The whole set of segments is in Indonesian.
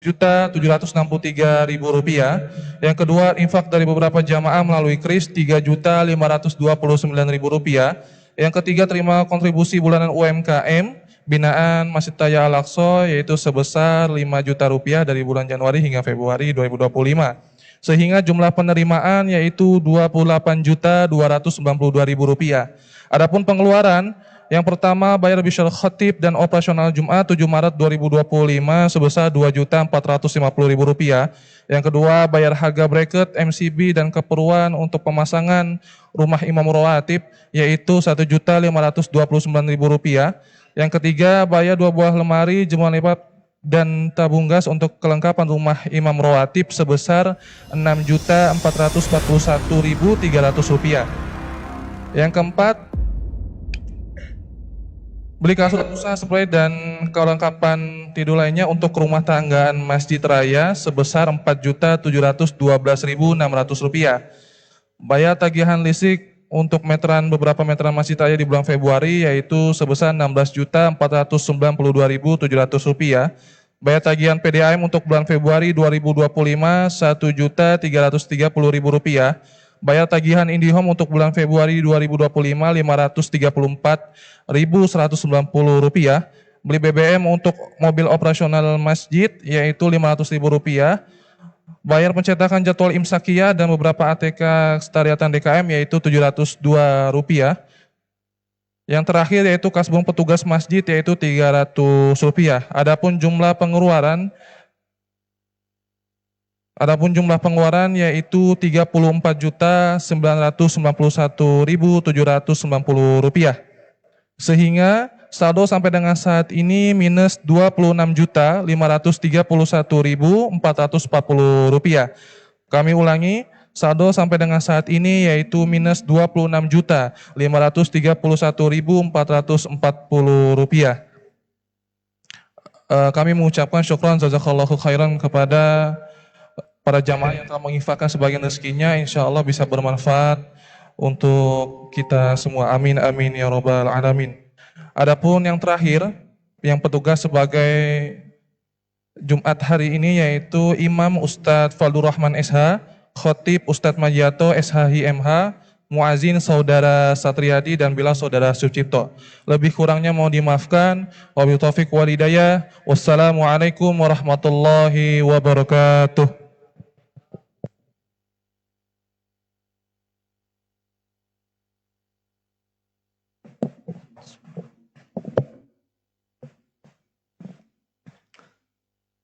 Rp7.763.000. Yang kedua, infak dari beberapa jamaah melalui KRIS Rp3.529.000. Yang ketiga, terima kontribusi bulanan UMKM binaan Masjid Raya Al-Aqsa yaitu sebesar Rp5 juta dari bulan Januari hingga Februari 2025. Sehingga jumlah penerimaan yaitu Rp28.292.000. Adapun pengeluaran, yang pertama, bayar bisyal khatib dan operasional Jumat 7 Maret 2025 sebesar Rp2.450.000. Yang kedua, bayar harga bracket, MCB dan keperluan untuk pemasangan rumah imam rawatib yaitu Rp1.529.000. Yang ketiga, bayar 2 buah lemari, jemuran lipat dan tabung gas untuk kelengkapan rumah imam rawatib sebesar Rp6.441.300. Yang keempat, beli kasur pusat, spray dan kelengkapan tidur lainnya untuk rumah tanggaan Masjid Raya sebesar Rp4.712.600. Bayar tagihan listrik untuk beberapa meteran Masjid Raya di bulan Februari yaitu sebesar Rp16.492.700. Bayar tagihan PDAM untuk bulan Februari 2025 Rp1.330.000. Bayar tagihan IndiHome untuk bulan Februari 2025 Rp534.190. Beli BBM untuk mobil operasional masjid yaitu Rp500.000. Bayar pencetakan jadwal imsakiyah dan beberapa ATK Setariatan DKM yaitu Rp702. Yang terakhir yaitu kasbon petugas masjid yaitu Rp300. Adapun jumlah pengeluaran yaitu Rp34.991.790. Sehingga saldo sampai dengan saat ini minus Rp26.531.440. Kami ulangi, saldo sampai dengan saat ini yaitu minus Rp26.531.440. Kami mengucapkan syukran jazakallahu khairan kepada para jamaah yang telah menginfakkan sebagian rezekinya, insya Allah bisa bermanfaat untuk kita semua. Amin amin ya robbal alamin. Adapun yang terakhir, yang petugas sebagai Jumat hari ini yaitu Imam Ustadz Faldur Rahman SH, Khotib Ustadz Majiato SHI MH, Muazin Saudara Satriadi dan Bilal Saudara Sucipto. Lebih kurangnya mohon dimaafkan. Wabillahi taufiq wal hidayah. Wassalamualaikum warahmatullahi wabarakatuh.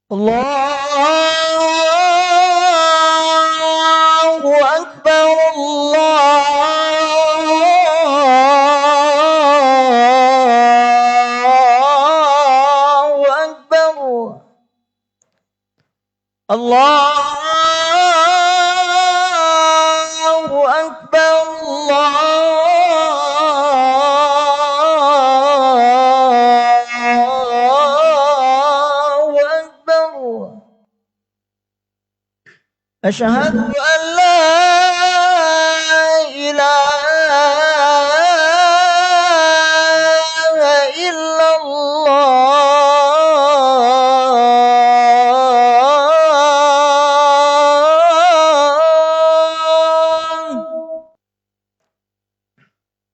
Allahu Akbar, Allahu Akbar, Allahu Akbar, Allahu Akbar. Asyhadu an la ilaha illallah.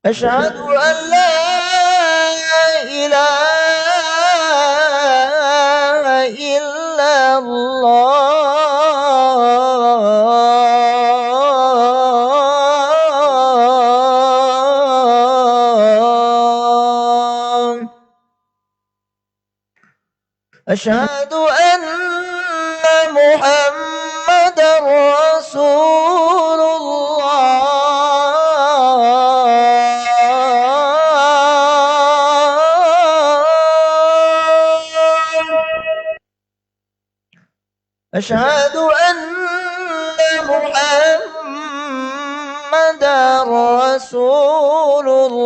Asyhadu an la ilaha illallah. Asyhadu anna Muhammadar Rasulullah. Asyhadu anna Muhammadar Rasulullah.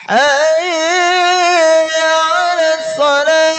Hayya 'alas salat.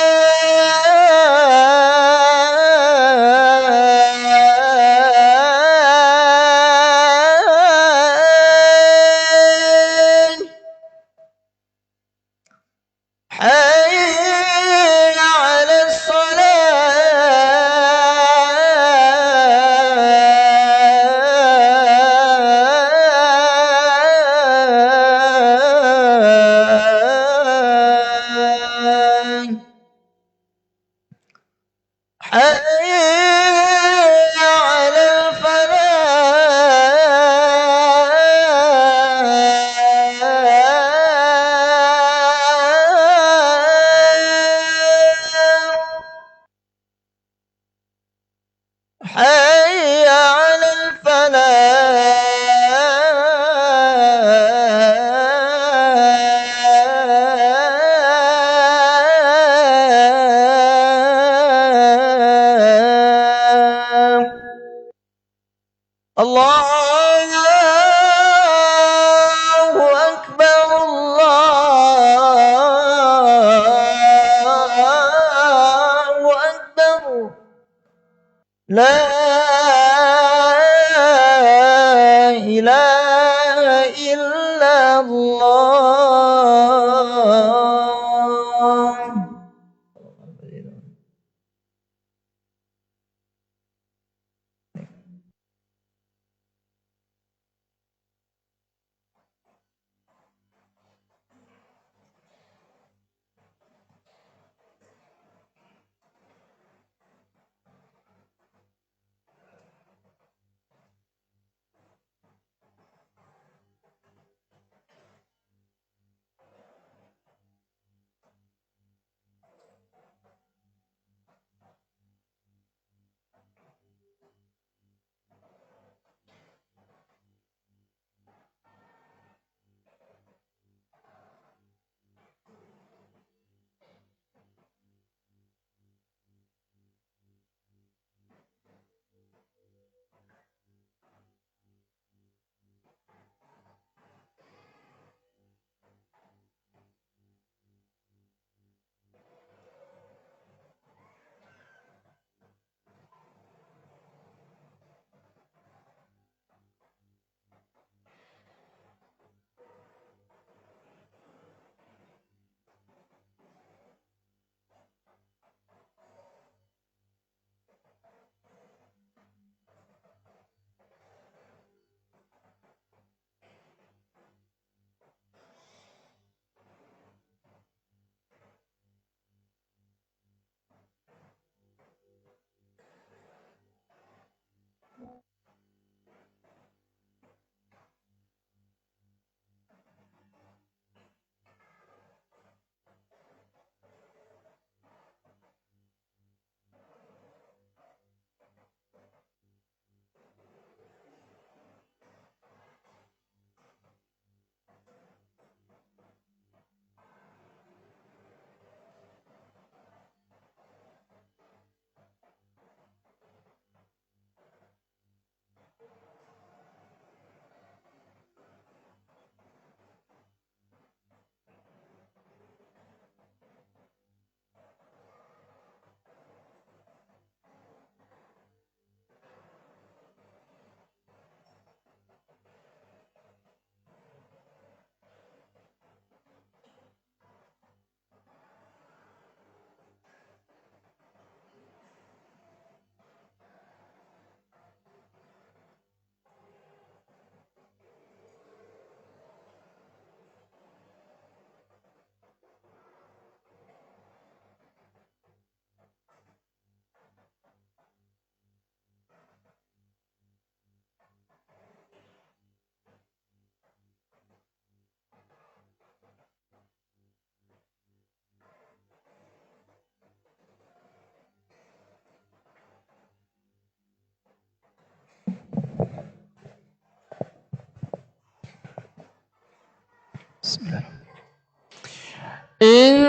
إن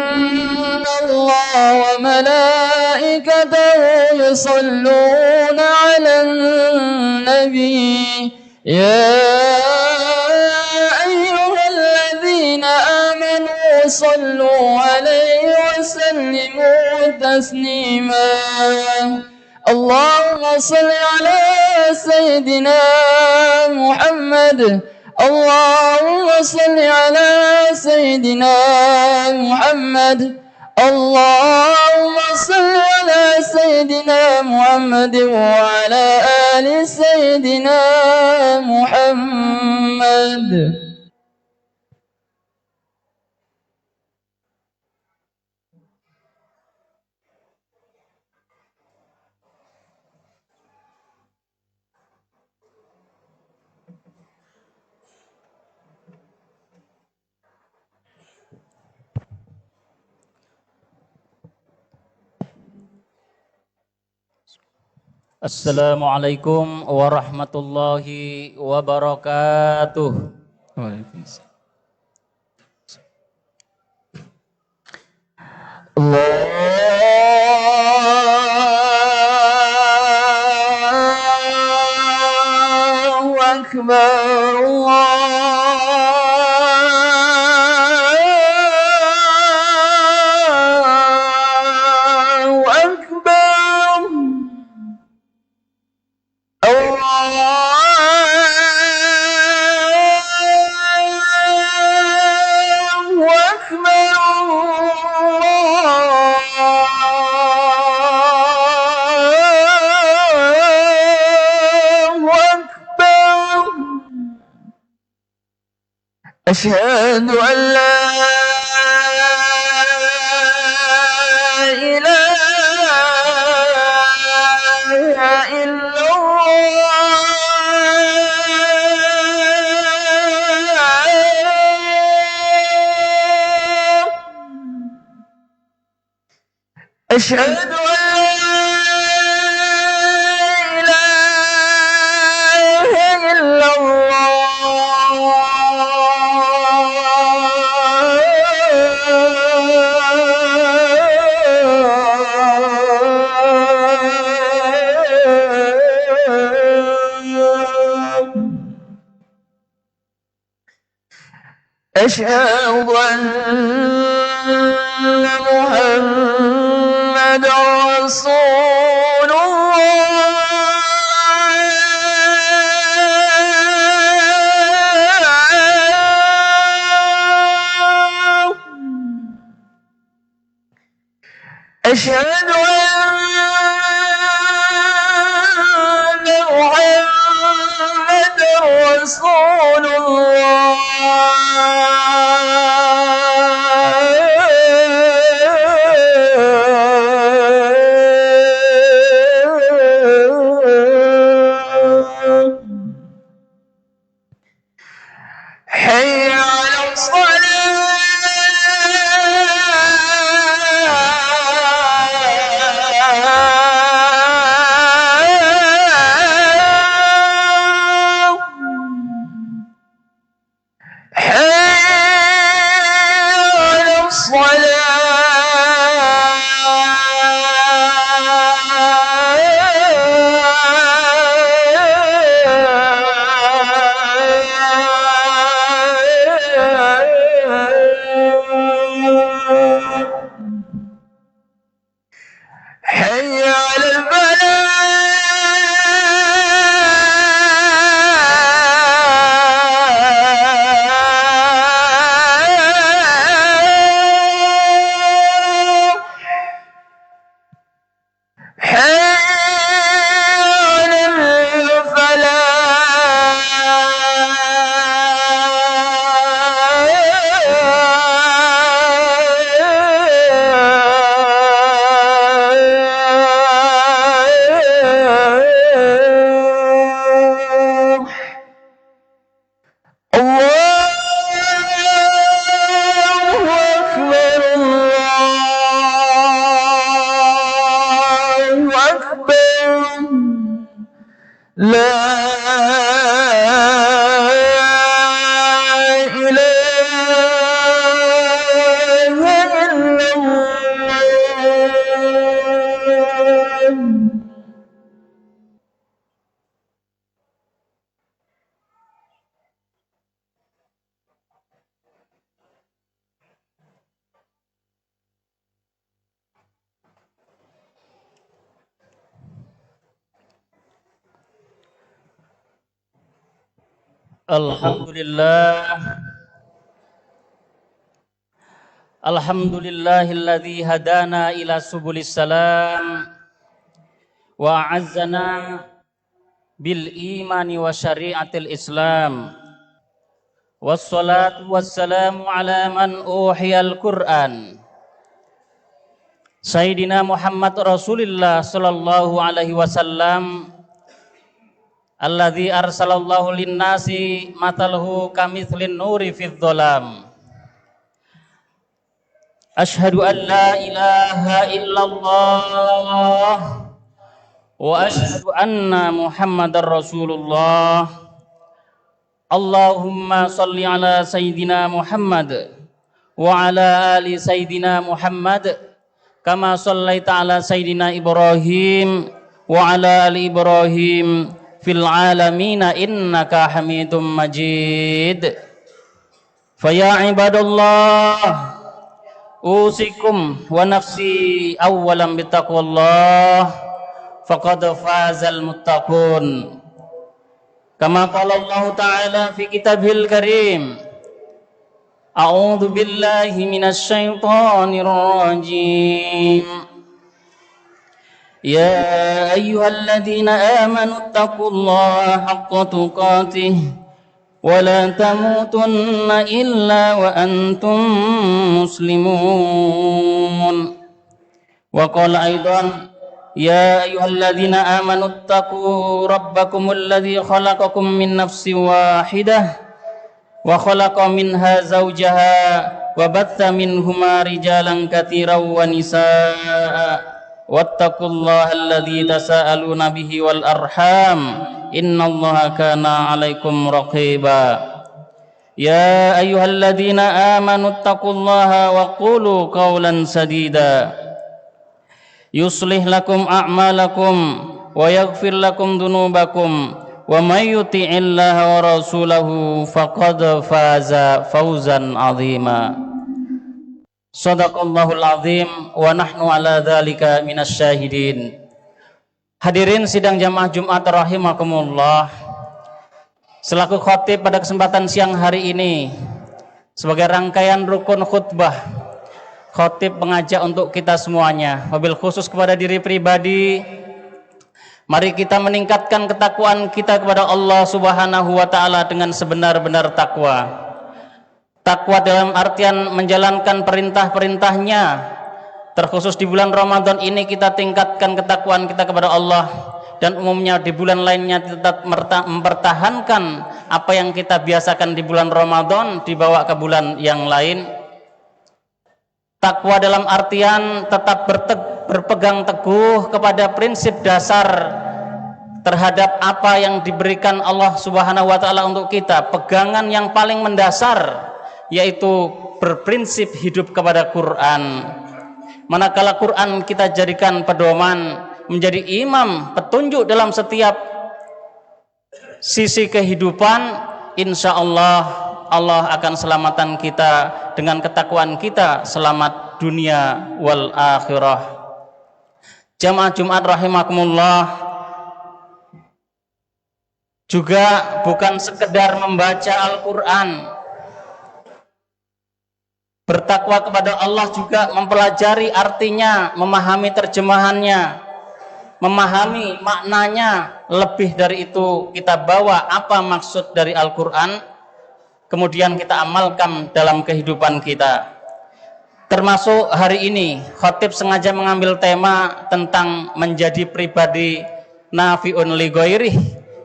الله وملائكته يصلون على النبي يا أيها الذين آمنوا صلوا عليه وسلموا تسليما اللهم صل على سيدنا محمد اللهم صل على سيدنا محمد اللهم صل على سيدنا محمد وعلى آل سيدنا محمد Assalamualaikum warahmatullahi wabarakatuh. Waalaikumsalam. Allahu Akbar. أشهد أن لا إله إلا الله أشهد أن لا إله إلا أشهد أن محمد رسول الله أشهد أن محمد رسول حي على الصلاة حي على الصلاة Alhamdulillah. Alhamdulillahilladzi hadana ila subulis salam wa a'azzana bil imani wa syariatil Islam. Wassalatu wassalamu ala man uhiyal Qur'an. Sayyidina Muhammad Rasulullah sallallahu alaihi wasallam alladzi arsalallahu linnasi mataluhu kamithlin nuri fidh dhalam. Ashhadu an la ilaha illallah wa ashhadu anna Muhammadar Rasulullah. Allahumma salli ala Sayyidina Muhammad wa ala ali Sayyidina Muhammad kama sallaita ala Sayyidina Ibrahim wa ala ali Ibrahim fil alamina innaka Hamidum Majid. Faya ibadallah, usikum wa nafsi awwalan bittaqwallah faqad fazal muttaqun. Kama qala Allah Ta'ala fi kitabihil karim, a'udzu billahi minasy syaithanir rajim. Ya ayyuhalladzina amanu taqullaha haqqa tuqatih wa la tamutunna illa wa antum muslimun. Wa qala aidan, ya ayyuhalladzina amanu taqu rabbakumul ladzi khalaqakum min nafsin wahidah wa khalaqa minha zawjaha wa batha minhuma rijalan katsiran wa nisaa wattaqullaha alladzi tasaaluna bihi wal arham innallaha kana 'alaikum raqiba. Ya ayyuhalladzina amanu taqullaha wa qulu qawlan sadida yuslih lakum a'malakum wa yaghfir lakum dhunubakum wa may yuti'illaha wa rasulahu faqad faza fawzan 'azima. Shadaqallahul azim wa nahnu ala dzalika minasyahidin. Hadirin sidang jamaah Jumat rahimakumullah. Selaku khatib pada kesempatan siang hari ini, sebagai rangkaian rukun khutbah, khatib mengajak untuk kita semuanya, wabil khusus kepada diri pribadi, mari kita meningkatkan ketakwaan kita kepada Allah Subhanahu wa taala dengan sebenar-benar takwa. Takwa dalam artian menjalankan perintah-perintahnya. Terkhusus di bulan Ramadan ini kita tingkatkan ketakwaan kita kepada Allah, dan umumnya di bulan lainnya tetap mempertahankan apa yang kita biasakan di bulan Ramadan dibawa ke bulan yang lain. Takwa dalam artian tetap berpegang teguh kepada prinsip dasar terhadap apa yang diberikan Allah Subhanahu wa taala untuk kita. Pegangan yang paling mendasar yaitu berprinsip hidup kepada Quran. Manakala Quran kita jadikan pedoman, menjadi imam, petunjuk dalam setiap sisi kehidupan, insya Allah Allah akan selamatan kita dengan ketakwaan kita, selamat dunia wal akhirah. Jamaah Jumat rahimakumullah, juga bukan sekedar membaca Al-Quran, bertakwa kepada Allah juga mempelajari artinya, memahami terjemahannya, memahami maknanya. Lebih dari itu, kita bawa apa maksud dari Al-Quran, kemudian kita amalkan dalam kehidupan kita. Termasuk hari ini, khatib sengaja mengambil tema tentang menjadi pribadi nafi'un li ghairih,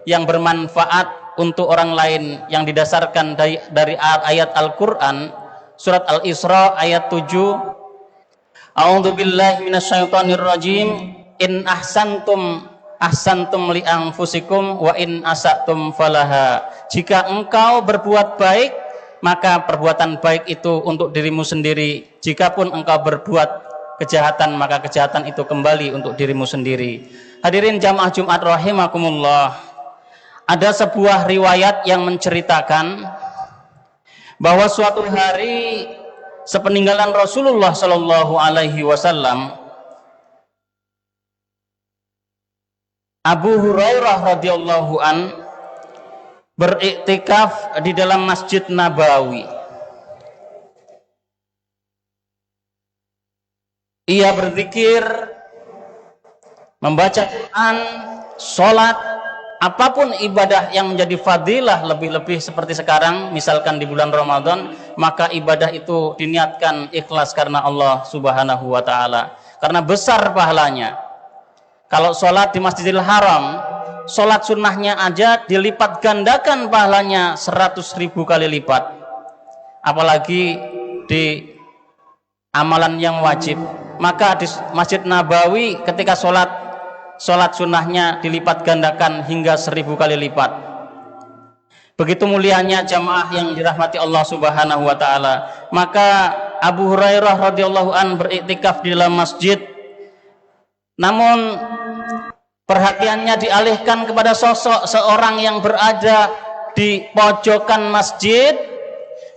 yang bermanfaat untuk orang lain, yang didasarkan dari ayat Al-Quran, surat Al-Isra ayat 7. A'udzu billahi minasyaitonir rajim. In ahsantum ahsantum li anfusikum wa in asatum falaha. Jika engkau berbuat baik, maka perbuatan baik itu untuk dirimu sendiri. Jikapun engkau berbuat kejahatan, maka kejahatan itu kembali untuk dirimu sendiri. Hadirin jamaah Jumat rahimakumullah, ada sebuah riwayat yang menceritakan bahwa suatu hari sepeninggalan Rasulullah Shallallahu Alaihi Wasallam, Abu Hurairah radhiyallahu an beriktikaf di dalam Masjid Nabawi. Ia berzikir, membaca Quran, sholat, apapun ibadah yang menjadi fadilah, lebih-lebih seperti sekarang, misalkan di bulan Ramadan, maka ibadah itu diniatkan ikhlas karena Allah Subhanahu wa Ta'ala, karena besar pahalanya. Kalau sholat di Masjidil Haram, sholat sunnahnya aja dilipat gandakan pahalanya 100.000 kali lipat, apalagi di amalan yang wajib. Maka di Masjid Nabawi ketika sholat sunnahnya dilipat gandakan hingga 1000 kali lipat. Begitu mulianya jamaah yang dirahmati Allah Subhanahu wa Ta'ala. Maka Abu Hurairah radhiyallahu an beriktikaf di dalam masjid, namun perhatiannya dialihkan kepada sosok seorang yang berada di pojokan masjid,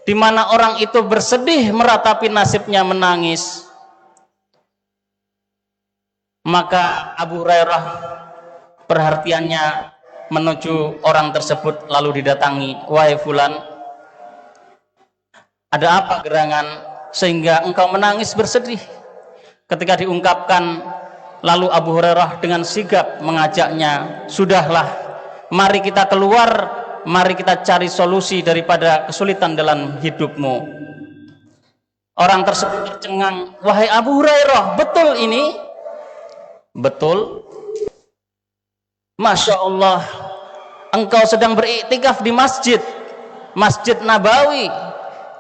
di mana orang itu bersedih meratapi nasibnya, menangis. Maka Abu Hurairah perhatiannya menuju orang tersebut, lalu didatangi, "Wahai fulan, ada apa gerangan sehingga engkau menangis bersedih?" Ketika diungkapkan, lalu Abu Hurairah dengan sigap mengajaknya, "Sudahlah, mari kita keluar, mari kita cari solusi daripada kesulitan dalam hidupmu." Orang tersebut tercengang, "Wahai Abu Hurairah, betul ini?" "Betul." "Masya Allah, engkau sedang beriktikaf di Masjid Nabawi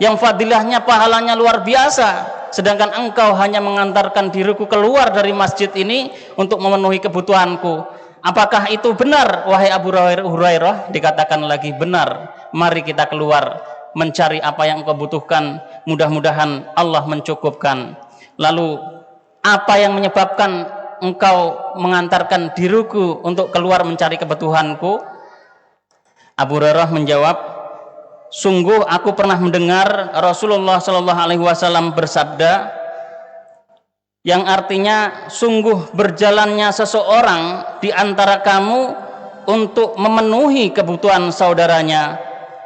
yang fadilahnya, pahalanya luar biasa, sedangkan engkau hanya mengantarkan diriku keluar dari masjid ini untuk memenuhi kebutuhanku. Apakah itu benar, wahai Abu Hurairah?" Dikatakan lagi, "Benar. Mari kita keluar mencari apa yang engkau butuhkan, mudah-mudahan Allah mencukupkan." "Lalu apa yang menyebabkan engkau mengantarkan diriku untuk keluar mencari kebutuhanku?" Abu Hurairah menjawab, "Sungguh aku pernah mendengar Rasulullah Shallallahu Alaihi Wasallam bersabda, yang artinya sungguh berjalannya seseorang di antara kamu untuk memenuhi kebutuhan saudaranya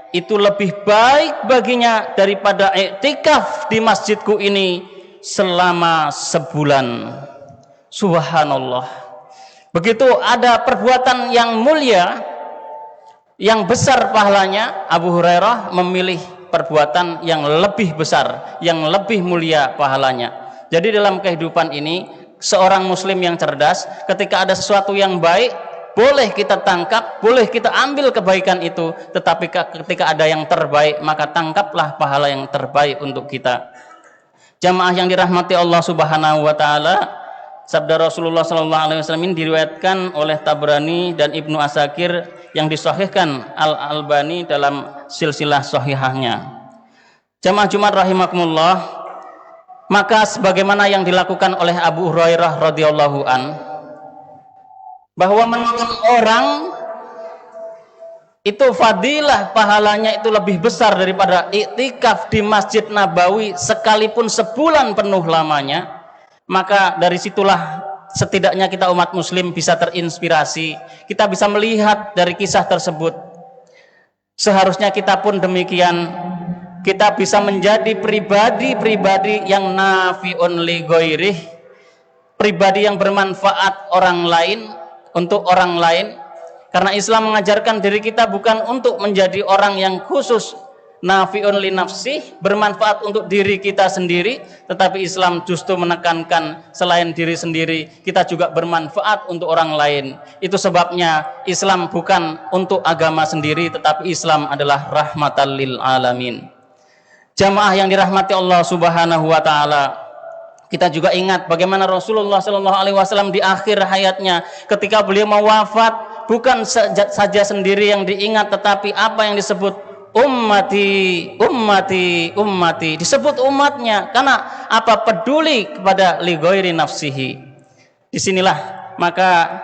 itu lebih baik baginya daripada iktikaf di masjidku ini selama sebulan." Subhanallah. Begitu ada perbuatan yang mulia, yang besar pahalanya, Abu Hurairah memilih perbuatan yang lebih besar, yang lebih mulia pahalanya. Jadi dalam kehidupan ini, seorang muslim yang cerdas, ketika ada sesuatu yang baik, boleh kita tangkap, boleh kita ambil kebaikan itu, tetapi ketika ada yang terbaik, maka tangkaplah pahala yang terbaik untuk kita. Jamaah yang dirahmati Allah Subhanahu wa Ta'ala, sabda Rasulullah Sallallahu Alaihi Wasallam ini diriwayatkan oleh Tabrani dan Ibnu Asakir, yang disahihkan Al-Albani dalam silsilah sahihahnya. Jamaah Jumat rahimakumullah, maka sebagaimana yang dilakukan oleh Abu Hurairah radhiyallahu an, bahwa menolong orang itu fadilah pahalanya itu lebih besar daripada iktikaf di Masjid Nabawi sekalipun sebulan penuh lamanya. Maka dari situlah setidaknya kita umat muslim bisa terinspirasi, kita bisa melihat dari kisah tersebut. Seharusnya kita pun demikian, kita bisa menjadi pribadi-pribadi yang nafi'un li ghairih, pribadi yang bermanfaat orang lain, untuk orang lain. Karena Islam mengajarkan diri kita bukan untuk menjadi orang yang khusus nafi'un li nafsih, bermanfaat untuk diri kita sendiri, tetapi Islam justru menekankan selain diri sendiri, kita juga bermanfaat untuk orang lain. Itu sebabnya Islam bukan untuk agama sendiri, tetapi Islam adalah rahmatan lil alamin. Jamaah yang dirahmati Allah Subhanahu wa Ta'ala, kita juga ingat bagaimana Rasulullah Shallallahu Alaihi Wasallam di akhir hayatnya, ketika beliau mau wafat, bukan saja sendiri yang diingat, tetapi apa yang disebut ummati, ummati, ummati, disebut umatnya, karena apa? Peduli kepada li ghairi nafsihi. Disinilah maka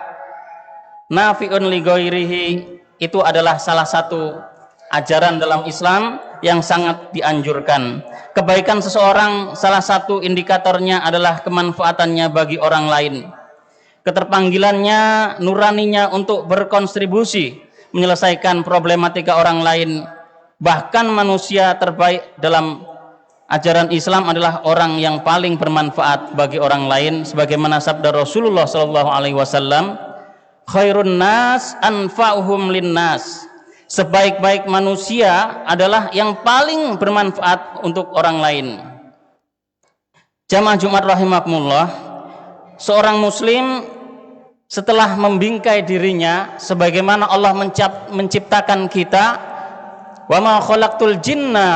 nafi'un li ghairihi itu adalah salah satu ajaran dalam Islam yang sangat dianjurkan. Kebaikan seseorang salah satu indikatornya adalah kemanfaatannya bagi orang lain, keterpanggilannya, nuraninya untuk berkontribusi, menyelesaikan problematika orang lain. Bahkan manusia terbaik dalam ajaran Islam adalah orang yang paling bermanfaat bagi orang lain, sebagaimana sabda Rasulullah SAW, khairun nas anfa'uhum linnas. Sebaik-baik manusia adalah yang paling bermanfaat untuk orang lain. Jamaah Jumat rahimakumullah, seorang muslim setelah membingkai dirinya sebagaimana Allah menciptakan kita, wa ma khalaqtul jinna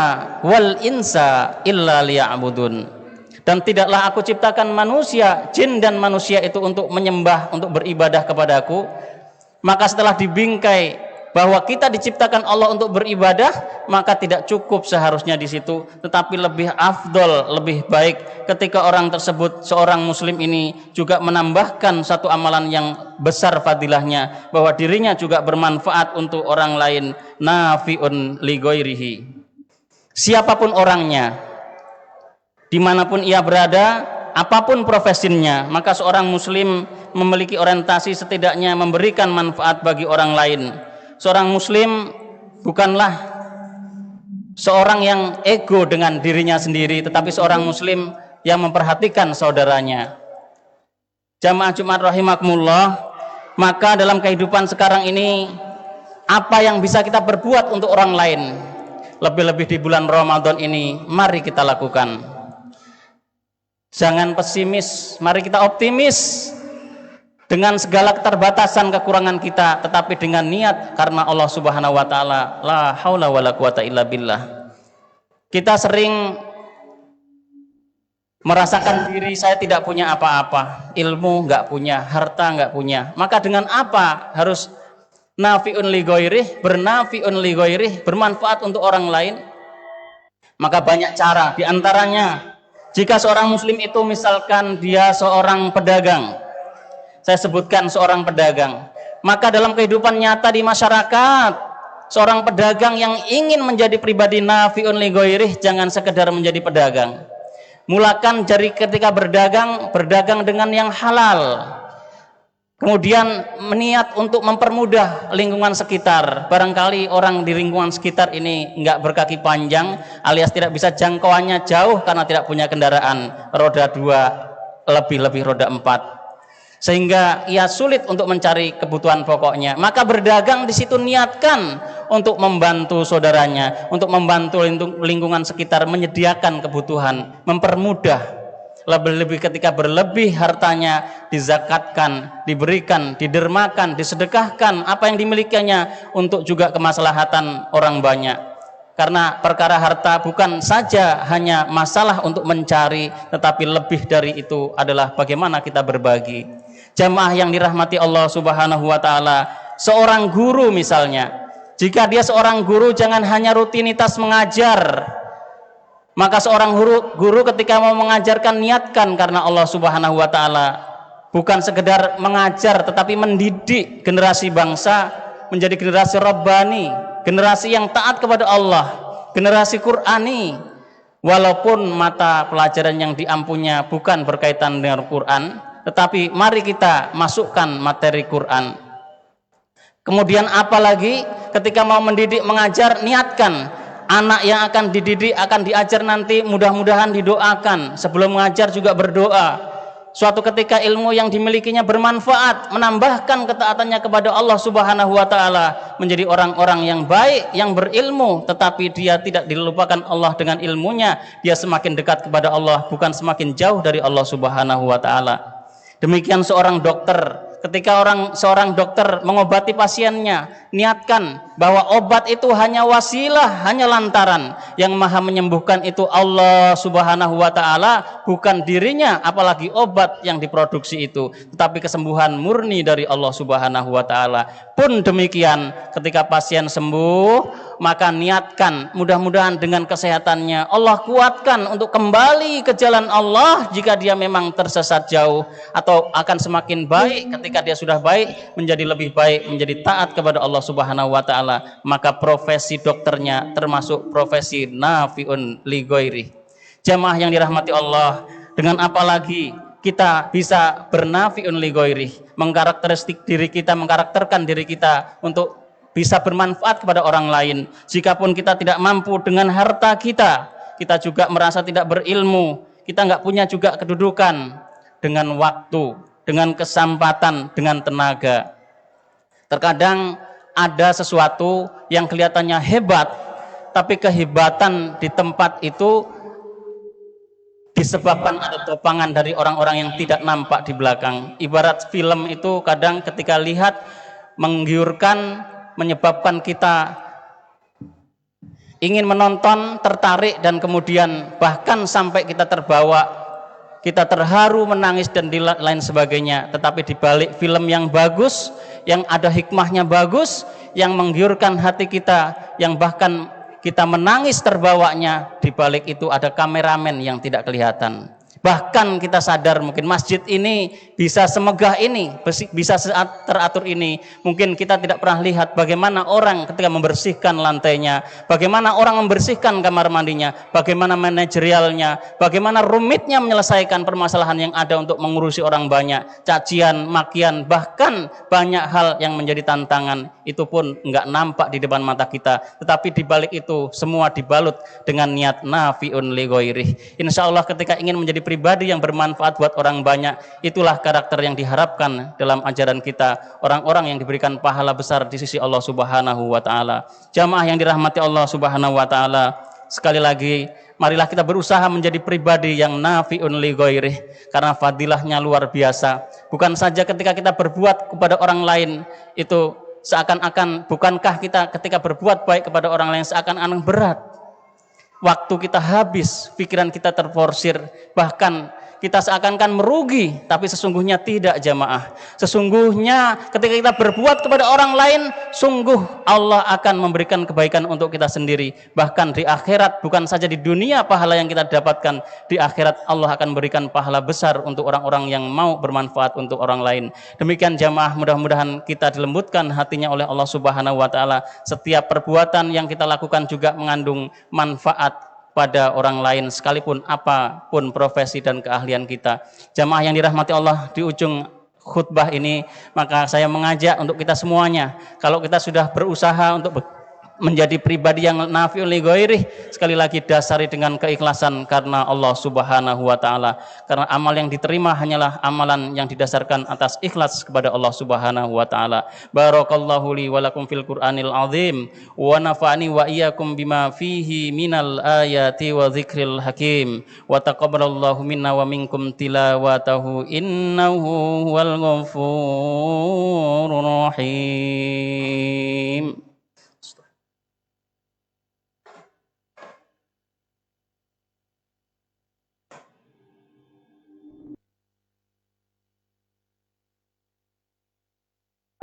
wal insa illa liya'budun, dan tidaklah aku ciptakan manusia, jin dan manusia itu untuk menyembah, untuk beribadah kepadaku. Maka setelah dibingkai bahwa kita diciptakan Allah untuk beribadah, maka tidak cukup seharusnya di situ, tetapi lebih afdol, lebih baik ketika orang tersebut, seorang muslim ini juga menambahkan satu amalan yang besar fadilahnya, bahwa dirinya juga bermanfaat untuk orang lain, nafi'un li ghairihi. Siapapun orangnya, dimanapun ia berada, apapun profesinya, maka seorang muslim memiliki orientasi setidaknya memberikan manfaat bagi orang lain. Seorang muslim bukanlah seorang yang ego dengan dirinya sendiri, tetapi seorang muslim yang memperhatikan saudaranya. Jamaah Jumat rahimakumullah, maka dalam kehidupan sekarang ini, apa yang bisa kita perbuat untuk orang lain, lebih-lebih di bulan Ramadan ini, mari kita lakukan. Jangan pesimis, mari kita optimis dengan segala keterbatasan kekurangan kita, tetapi dengan niat karena Allah Subhanahu wa taala. La haula wala quwata illa billah. Kita sering merasakan diri saya tidak punya apa-apa, ilmu enggak punya, harta enggak punya. Maka dengan apa harus nafi'un li ghairih, bernafi'un li ghairih, bermanfaat untuk orang lain? Maka banyak cara, di antaranya jika seorang muslim itu misalkan dia seorang pedagang, saya sebutkan seorang pedagang, maka dalam kehidupan nyata di masyarakat, seorang pedagang yang ingin menjadi pribadi nafi'un li ghairih, jangan sekedar menjadi pedagang. Mulakan dari ketika berdagang dengan yang halal. Kemudian meniat untuk mempermudah lingkungan sekitar. Barangkali orang di lingkungan sekitar ini enggak berkaki panjang, alias tidak bisa jangkauannya jauh karena tidak punya kendaraan roda 2, lebih-lebih roda 4. Sehingga ia sulit untuk mencari kebutuhan pokoknya. Maka berdagang di situ niatkan untuk membantu saudaranya, untuk membantu lingkungan sekitar, menyediakan kebutuhan, mempermudah. Lebih-lebih ketika berlebih hartanya, dizakatkan, diberikan, didermakan, disedekahkan apa yang dimilikinya untuk juga kemaslahatan orang banyak. Karena perkara harta bukan saja hanya masalah untuk mencari, tetapi lebih dari itu adalah bagaimana kita berbagi. Jamaah yang dirahmati Allah Subhanahu wa taala, seorang guru misalnya, jika dia seorang guru jangan hanya rutinitas mengajar. Maka seorang guru ketika mau mengajarkan, niatkan karena Allah Subhanahu wa taala, bukan sekedar mengajar tetapi mendidik generasi bangsa menjadi generasi rabbani, generasi yang taat kepada Allah, generasi Qur'ani. Walaupun mata pelajaran yang diampunya bukan berkaitan dengan Quran, tetapi mari kita masukkan materi Quran. Kemudian apalagi ketika mau mendidik, mengajar, niatkan anak yang akan dididik, akan diajar nanti mudah-mudahan didoakan. Sebelum mengajar juga berdoa. Suatu ketika ilmu yang dimilikinya bermanfaat, menambahkan ketaatannya kepada Allah Subhanahu wa taala, menjadi orang-orang yang baik, yang berilmu, tetapi dia tidak dilupakan Allah dengan ilmunya, dia semakin dekat kepada Allah, bukan semakin jauh dari Allah Subhanahu wa taala. Demikian seorang dokter, ketika seorang dokter mengobati pasiennya, niatkan bahwa obat itu hanya wasilah, hanya lantaran. Yang maha menyembuhkan itu Allah Subhanahu wa ta'ala, bukan dirinya, apalagi obat yang diproduksi itu, tetapi kesembuhan murni dari Allah Subhanahu wa ta'ala. Pun demikian, ketika pasien sembuh, maka niatkan mudah-mudahan dengan kesehatannya Allah kuatkan untuk kembali ke jalan Allah jika dia memang tersesat jauh, atau akan semakin baik ketika dia sudah baik, menjadi lebih baik, menjadi taat kepada Allah Subhanahu wa taala. Maka profesi dokternya termasuk profesi nafi'un li ghairi. Jamaah yang dirahmati Allah, dengan apa lagi kita bisa bernafi'un li ghairi, mengkarakteristik diri kita, mengkarakterkan diri kita untuk bisa bermanfaat kepada orang lain. Jikapun kita tidak mampu dengan harta kita, kita juga merasa tidak berilmu, kita nggak punya juga kedudukan, dengan waktu, dengan kesempatan, dengan tenaga. Terkadang ada sesuatu yang kelihatannya hebat, tapi kehebatan di tempat itu disebabkan ada topangan dari orang-orang yang tidak nampak di belakang. Ibarat film itu kadang ketika lihat menggiurkan, menyebabkan kita ingin menonton, tertarik, dan kemudian bahkan sampai kita terbawa, kita terharu, menangis, dan lain sebagainya. Tetapi di balik film yang bagus, yang ada hikmahnya bagus, yang menggiurkan hati kita, yang bahkan kita menangis terbawanya, di balik itu ada kameramen yang tidak kelihatan. Bahkan kita sadar mungkin masjid ini bisa semegah ini, bisa teratur ini. Mungkin kita tidak pernah lihat bagaimana orang ketika membersihkan lantainya, bagaimana orang membersihkan kamar mandinya, bagaimana manajerialnya, bagaimana rumitnya menyelesaikan permasalahan yang ada untuk mengurusi orang banyak, cacian, makian, bahkan banyak hal yang menjadi tantangan. Itu pun nggak nampak di depan mata kita, tetapi di balik itu semua dibalut dengan niat nafi'un li ghairih. Insya Allah ketika ingin menjadi pribadi yang bermanfaat buat orang banyak, itulah karakter yang diharapkan dalam ajaran kita, orang-orang yang diberikan pahala besar di sisi Allah Subhanahu wa taala. Jamaah yang dirahmati Allah Subhanahu wa taala, sekali lagi marilah kita berusaha menjadi pribadi yang nafi'un li ghairih, karena fadilahnya luar biasa. Bukan saja ketika kita berbuat kepada orang lain itu seakan-akan, bukankah kita ketika berbuat baik kepada orang lain seakan-akan berat, waktu kita habis, pikiran kita terforsir, bahkan kita seakan-akan merugi, tapi sesungguhnya tidak, jamaah. Sesungguhnya ketika kita berbuat kepada orang lain, sungguh Allah akan memberikan kebaikan untuk kita sendiri. Bahkan di akhirat, bukan saja di dunia pahala yang kita dapatkan, di akhirat Allah akan memberikan pahala besar untuk orang-orang yang mau bermanfaat untuk orang lain. Demikian jamaah, mudah-mudahan kita dilembutkan hatinya oleh Allah Subhanahu wa taala. Setiap perbuatan yang kita lakukan juga mengandung manfaat pada orang lain, sekalipun apapun profesi dan keahlian kita. Jamaah yang dirahmati Allah, di ujung khutbah ini maka saya mengajak untuk kita semuanya, kalau kita sudah berusaha untuk menjadi pribadi yang nafi'un li ghairih, sekali lagi dasari dengan keikhlasan karena Allah Subhanahu wa taala. Karena amal yang diterima hanyalah amalan yang didasarkan atas ikhlas kepada Allah Subhanahu wa taala. Barakallahu li wa lakum fil Qur'anil azim wa nafa'ani wa iyyakum bima fihi minal ayati wa dzikril hakim wa taqabbalallahu minna wa minkum tilawatahu innahu huwal ghafurur rahim.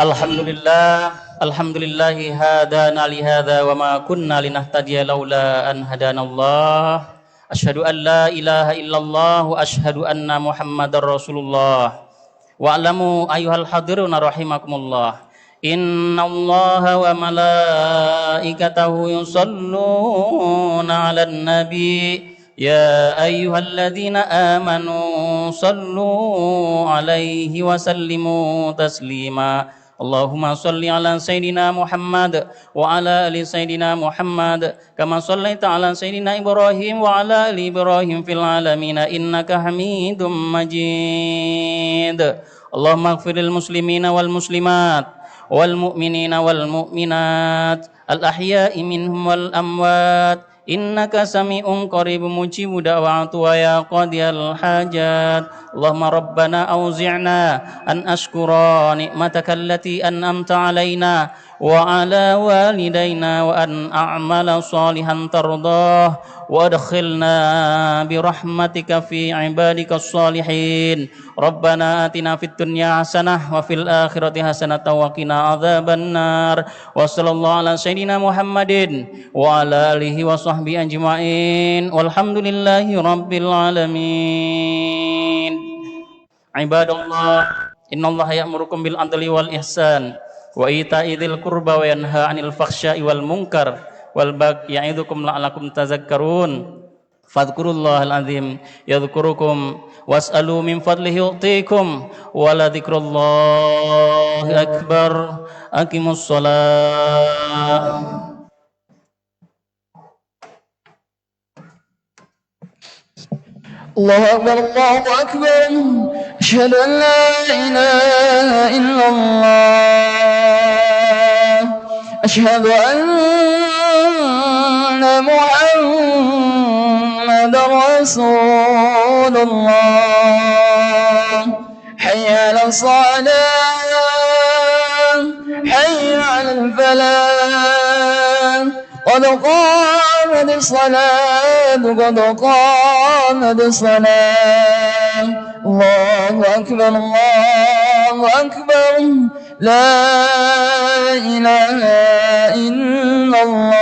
Alhamdulillahi hadana li hadza wa ma kunna linahtadiya laula an hadanallah. Asyhadu an la ilaha illallah wa asyhadu anna Muhammadar Rasulullah. Wa alamu ayyuhal hadiruna rahimakumullah. Innallaha wa malaikatahu yusholluna 'alan nabi. Ya ayyuhalladzina amanu sallu 'alaihi wa sallimu taslima. Allahumma salli ala Sayyidina Muhammad wa ala ali Sayyidina Muhammad kama sallaita ala Sayyidina Ibrahim wa ala ali Ibrahim fil alamin innaka Hamidum Majid. Allahumma ighfiril muslimina wal muslimat wal mu'minina wal mu'minat al ahya'i minhum wal amwat innaka sami'un qaribun mujibu da'wati wa ya qadiyal hajat. Allahumma rabbana auzi'na an ashkura ni'mataka allati an'amta alaina wa ala walidayna wa an a'mala salihan tardah wa adkhilna bi rahmatika fi ibadika salihin. Rabbana atina fid dunya hasanah wa fil akhirati hasanah wa qina adzabannar. Wa sallallahu ala sayyidina Muhammadin wa ala alihi wa sahbihi ajma'in walhamdulillahi rabbil alamin. Ibadallah, innallaha ya'murukum bil adli wal ihsan wa ita'i dzil qurba wa yanha 'anil fakhsya'i wal munkar wal baghi ya'idukum la'allakum tadhakkarun. Fadhkurullahal azim yadhkurukum was'alu min fadlihi yu'tikum wa la dzikrullahi akbar. Aqimus shalah. الله أكبر الله أكبر أشهد أن لا إله إلا الله أشهد أن محمد رسول الله حي على الصلاة حي على الفلاح قد قامت الصلاة قد قامت الصلاة الله أكبر الله أكبر لا إله إلا الله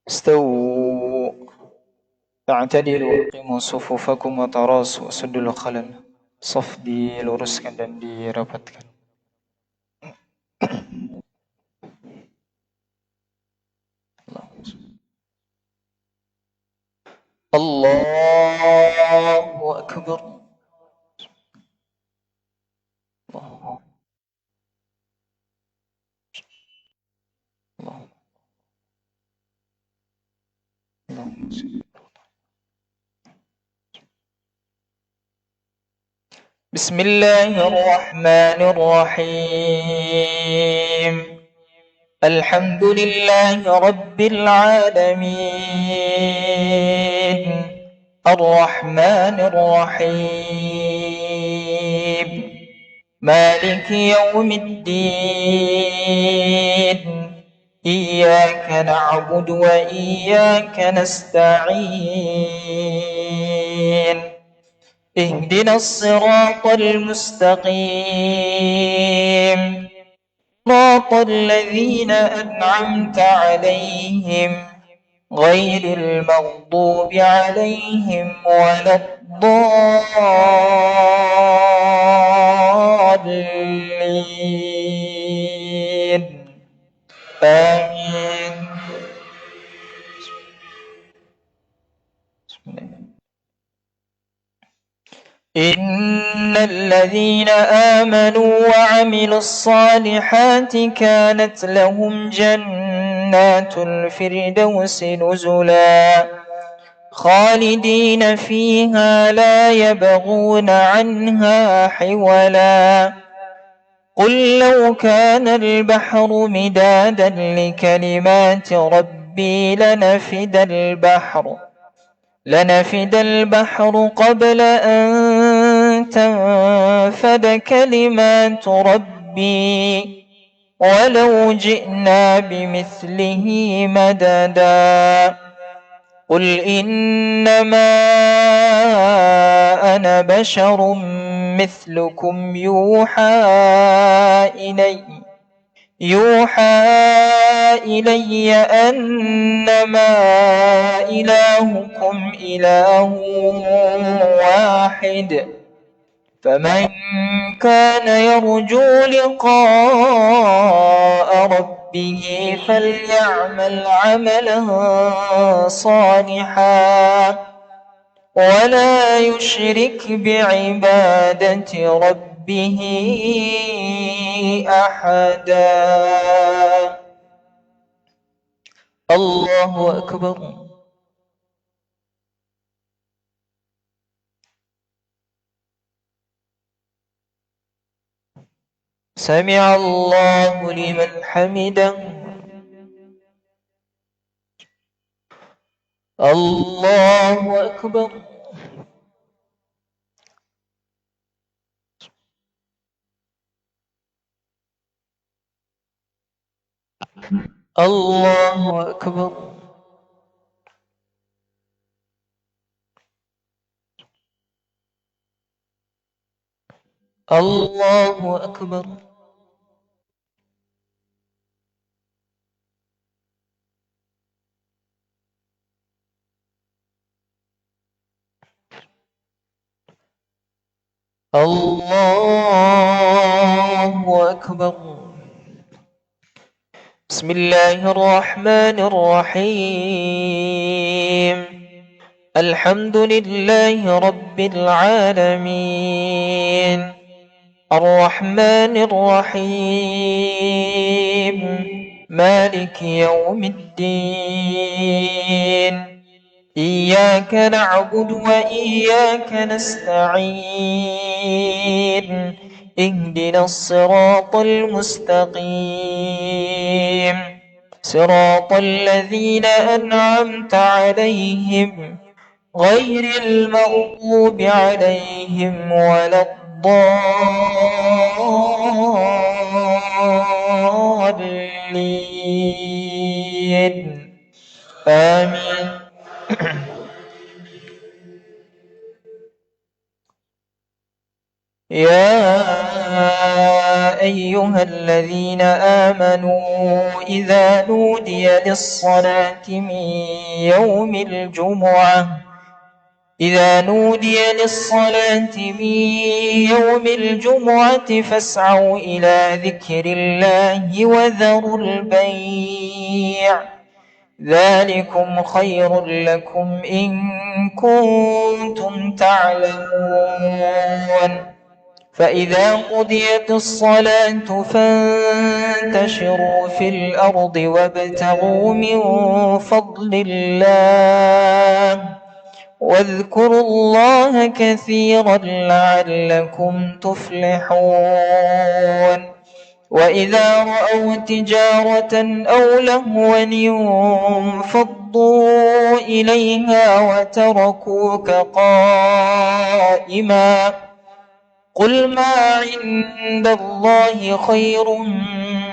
استووا اعتدلوا اقيموا صفوفكم وتراصوا سدوا الخلل صف diluruskan dan dirapatkan. Allahu Akbar. Allah. Allah. بسم الله الرحمن الرحيم الحمد لله رب العالمين الرحمن الرحيم مالك يوم الدين إياك نعبد وإياك نستعين اهدنا الصراط المستقيم صراط الذين أنعمت عليهم غير المغضوب عليهم ولا الضالين آمين. إن الذين آمنوا وعملوا الصالحات كانت لهم جنات الفردوس نزلا خالدين فيها لا يبغون عنها حولا قل لو كان البحر مدادا لكلمات ربي لنفد البحر قبل أن تنفد كلمات ربي ولو جئنا بمثله مددا قل إنما أنا بشر مثلكم يوحى إلي أنما إلهكم إله واحد فمن كان يرجو لقاء ربه فليعمل عملا صالحا ولا يشرك بعبادة ربه أحدا. الله أكبر. سمع الله لمن حمده. الله أكبر. الله أكبر. الله أكبر. الله أكبر. بسم الله الرحمن الرحيم الحمد لله رب العالمين الرحمن الرحيم مالك يوم الدين إياك نعبد وإياك نستعين اهدنا الصراط المستقيم صراط الذين أنعمت عليهم غير المغضوب عليهم ولا الضالين آمين. يا أيها الذين آمنوا إذا نودي للصلاة من يوم الجمعة فاسعوا إلى ذكر الله وذروا البيع ذلكم خير لكم إن كنتم تعلمون فإذا قضيت الصلاة فانتشروا في الأرض وابتغوا من فضل الله واذكروا الله كثيرا لعلكم تفلحون وإذا رأوا تجارة أو لهوا انفضوا إليها وتركوك قائما قل ما عند الله خير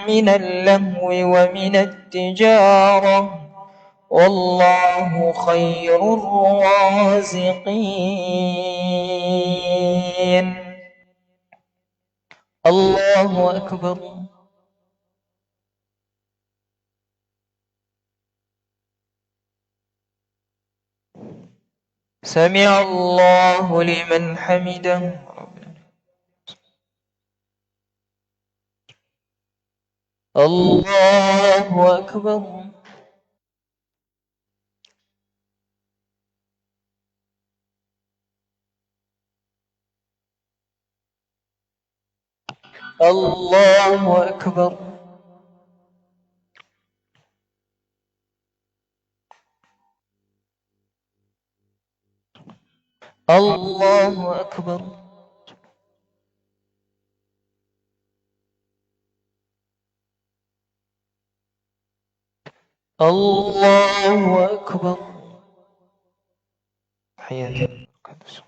من اللهو ومن التجارة والله خير الرازقين. الله أكبر. سمع الله لمن حمده. الله أكبر. الله أكبر. الله أكبر. الله أكبر. حياك القدس.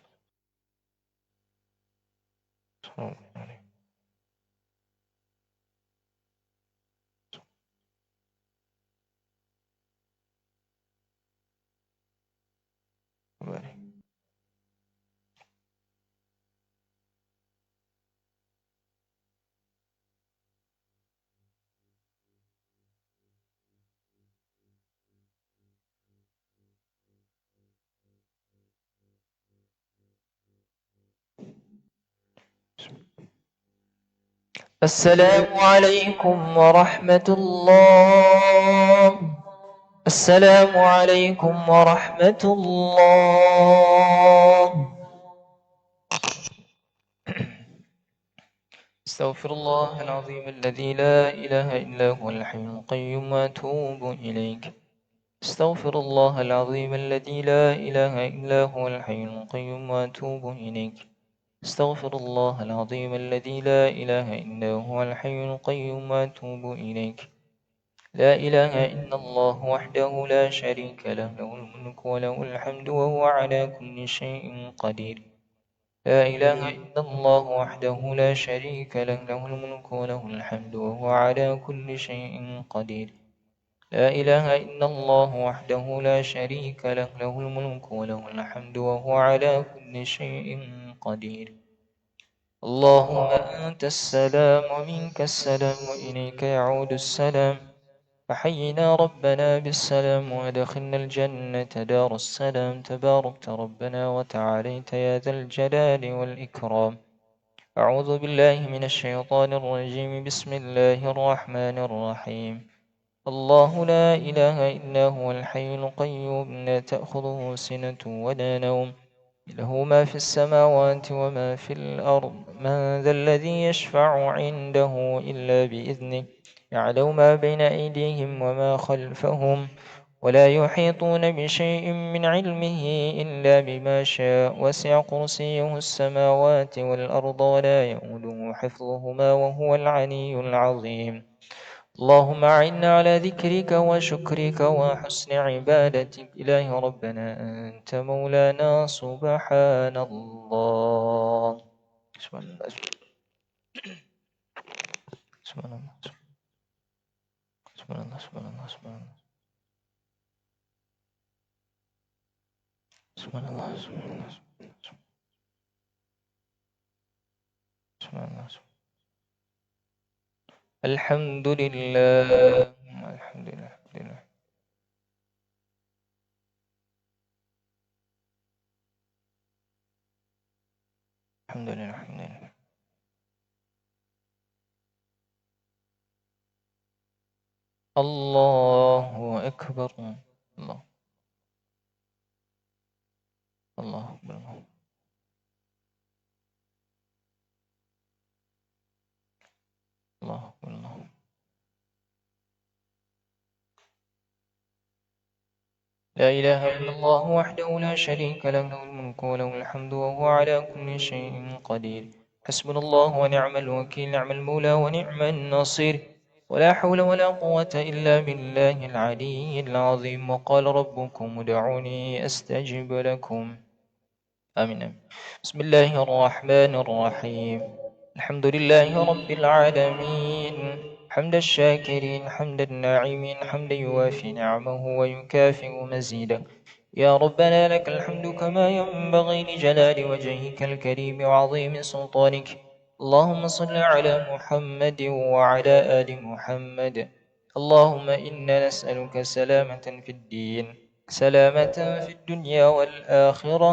السلام عليكم ورحمة الله. السلام عليكم ورحمة الله. استغفر الله العظيم الذي لا إله إلا هو الحي القيوم وأتوب إليك. استغفر الله العظيم الذي لا إله إلا هو الحي القيوم وأتوب إليك. استغفر الله العظيم الذي لا إله إلا هو الحي القيوم وأتوب إليك. لا إله إلا الله وحده لا شريك له له الملك وله الحمد وهو على كل شيء قدير. لا إله إلا الله وحده لا شريك له له الملك وله الحمد وهو على كل شيء قدير. لا إله إلا الله وحده لا شريك له له الملك وله الحمد وهو على كل شيء قدير. اللهم أنت السلام ومنك السلام وإليك يعود السلام. فحينا ربنا بالسلام وأدخلنا الجنة دار السلام. تباركت ربنا وتعاليت يا ذا الجلال والإكرام. أعوذ بالله من الشيطان الرجيم. بسم الله الرحمن الرحيم. الله لا إله إلا هو الحي القيوم لا تأخذه سنة ولا نوم له ما في السماوات وما في الأرض من ذا الذي يشفع عنده إلا بإذنه يعلم ما بين أيديهم وما خلفهم ولا يحيطون بشيء من علمه إلا بما شاء وسع كرسيه السماوات والأرض ولا يؤوده حفظهما وهو العلي العظيم اللهم أعنا على ذكرك وشكرك وحسن عبادتك إله ربنا أنت مولانا سبحان الله سبحان الله سبحان الله سبحان الله سبحان الله سبحان الله سبحان الله سبحان الله سبحان الله الحمد لله الحمد لله الحمد لله الحمد لله الحمد لله الله أكبر الله الله أكبر الله أكبر الله لا إله إلا الله وحده لا شريك له له الملك وله الحمد وهو على كل شيء قدير حسبنا الله ونعم الوكيل نعم المولى ونعم النصير ولا حول ولا قوة إلا بالله العلي العظيم وقال ربكم ادعوني أستجب لكم آمين بسم الله الرحمن الرحيم الحمد لله رب العالمين حمد الشاكرين حمد الناعمين حمدا يوافي نعمه ويكافئ مزيدا يا ربنا لك الحمد كما ينبغي لجلال وجهك الكريم وعظيم سلطانك اللهم صل على محمد وعلى آل محمد اللهم إنا نسألك سلامة في الدين سلامة في الدنيا والآخرة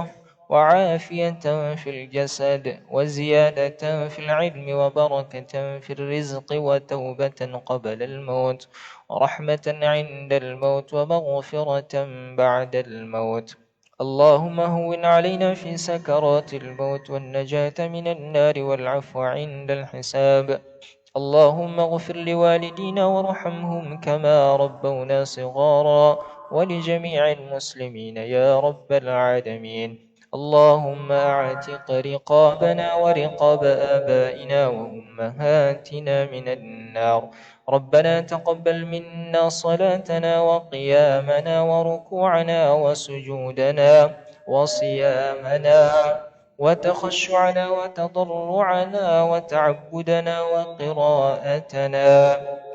وعافية في الجسد وزيادة في العلم وبركة في الرزق وتوبة قبل الموت ورحمة عند الموت ومغفرة بعد الموت اللهم هون علينا في سكرات الموت والنجاة من النار والعفو عند الحساب اللهم اغفر لوالدينا وارحمهم كما ربونا صغارا ولجميع المسلمين يا رب العالمين اللهم أعتق رقابنا ورقاب آبائنا وأمهاتنا من النار ربنا تقبل منا صلاتنا وقيامنا وركوعنا وسجودنا وصيامنا وتخشعنا وتضرعنا وتعبدنا وقراءتنا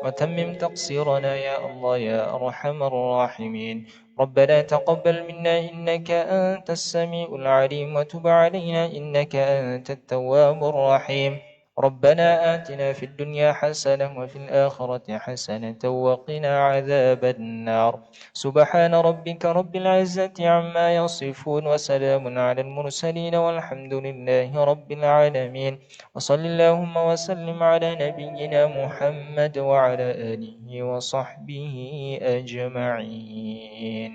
وتمم تقصيرنا يا الله يا أرحم الراحمين ربنا تقبل منا إنك أنت السميع العليم وتب علينا إنك أنت التواب الرحيم ربنا آتنا في الدنيا حسنة وفي الآخرة حسنة وقنا عذاب النار سبحان ربك رب العزة عما يصفون وسلام على المرسلين والحمد لله رب العالمين وصل اللهم وسلم على نبينا محمد وعلى آله وصحبه أجمعين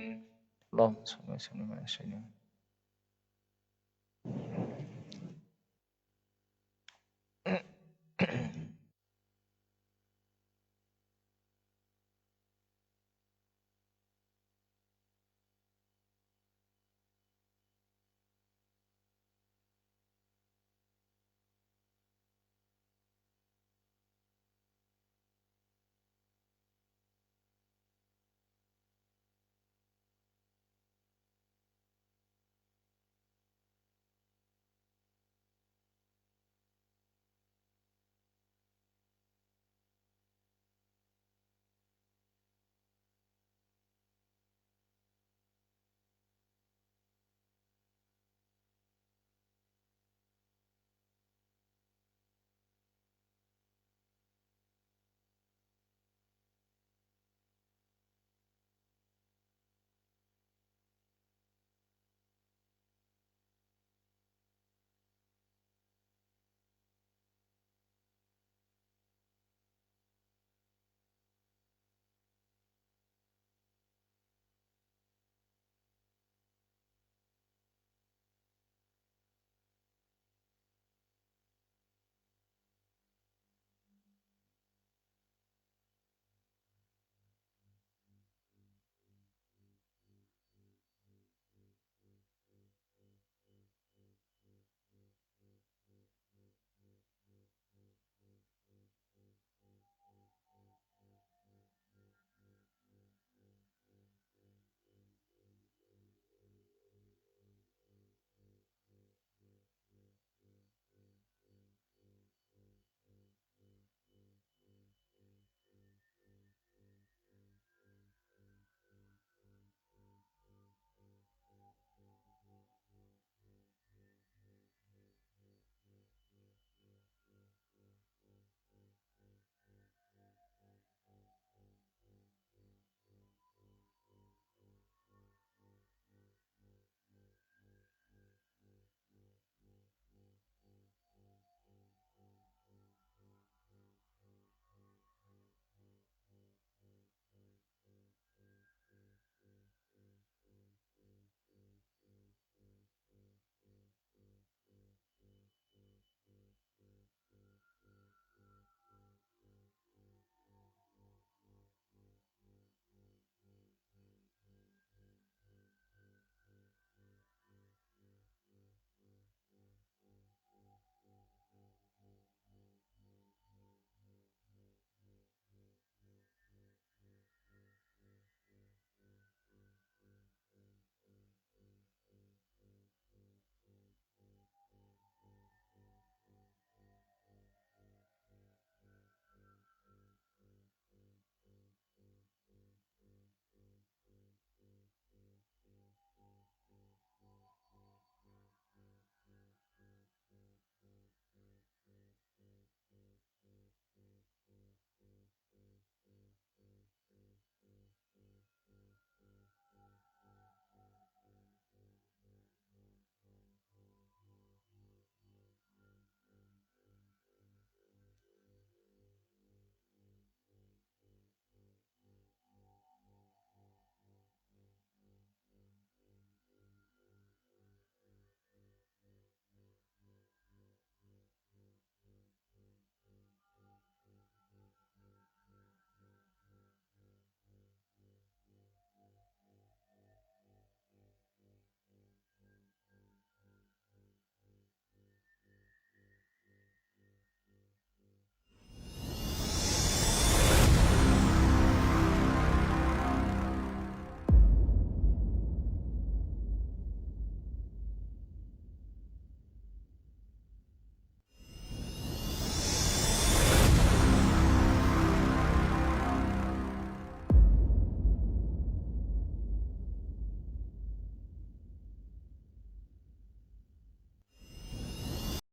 اللهم صل وسلم على سيدنا